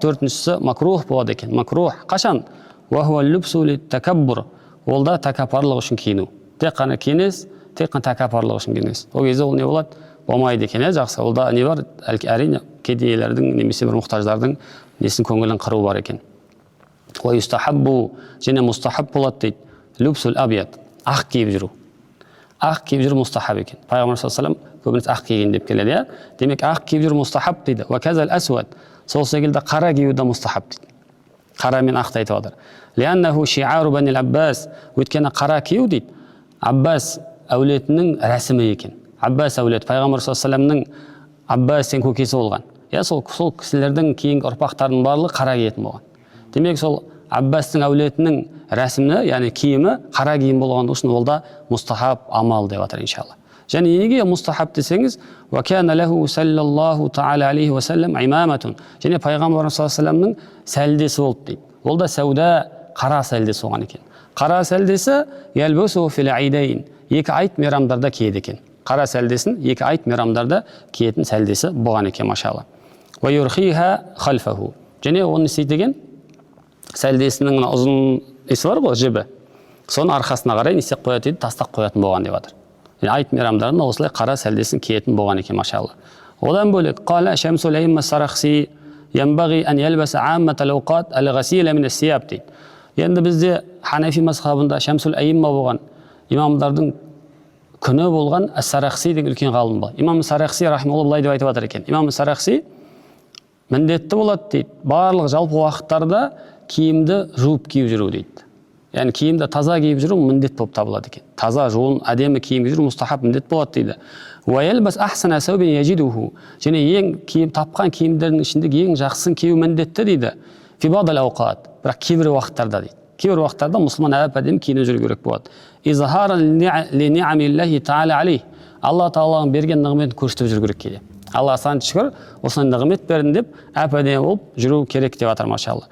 Төртіншісі макрух болады екен. Макрух қашан? Ол да тәкаппарлық үшін киіну. Тек қана киінесіз, тек қана тәкаппарлық үшін киінесіз. Ол кезде ол не болады? Болмайды екен, жақсы. Ол да не бар? Әрине кедейлердің немесе бір мұқтаждардың несін көңілін қыру бар екен. Және мустахаб болады дейді. Любсул абияд. Ақ киіп жүру. Ақ киіп жүру мустахаб екен. Пайғамбар саллаллаху алейхи ва саллям көбінесе ақ киген деп келеді, иә? Демек ақ киіп жүру мустахаб дейді. Сол секілді қара кию да мустахаб дейді. Қара мен ақты айтып отыр. Өйткені қара кию дейді, Аббас әулетінің рәсімі екен. Аббас әулеті, Пайғамбар саллаллаху алейхи ва саллямның Аббастың көкесі болған. Сол кісілердің кейінгі ұрпақтарының барлығы қара киетін болған. Демек сол Аббастың әулетінің рәсімі, яғни киімі қара киім болған үшін ол да мустахаб амал деп жатыр иншалла. Және неге мустахаб десеңіз, және Пайғамбар саллаллаху алейхи ва саллямның сәлдесі болды дейді. Ол да сәуда қара сәлдесі болған екен. Қара сәлдесі екі айт мейрамдарда киеді екен. Қара сәлдесін екі айт мейрамдарда киетін сәлдесі болған екен, машалла. Және оны істеген сәлдесінің ұзын есі бар ғой, жібі. Соны арқасына қарай не істеп қояды дейді, тастақ қоятын болған деп жатыр. Айт мейрамдарында осылай қара сәлдесін киетін болған екен, машалла. Одан бөлек, қала Шамсул Аимма Сарахси янбағи ан ялбаса амматал ауқат ал-ғасила мин ас-сияб дейді. Енді бізде Ханафи мазхабында Шамсул Аимма болған имамдардың күні болған Ас-Сарахси деген үлкен ғалым бар. Имам Сарахси рахималлах былай деп айтып жатыр екен. Имам Сарахси міндетті болады дейді. Барлық жалпы уақыттарда киімді жуып киіп жүру дейді. Яғни киімді таза киіп жүру міндет болып табылады екен. Таза, жуын, әдемі киім жүру мустахаб міндет болады дейді. Және ең тапқан киімдердің ішіндегі ең жақсысын кию міндетті дейді. Бірақ кейбір уақыттарда дейді. Кейбір уақыттарда мұсылман әдемі киініп жүру керек болады. Алла тағаланың берген нығметін көрсетіп жүру керек кейде. Алла сан шүкір, осындай нығмет бердім деп әдемі болып жүру керек деп жатыр, машалла.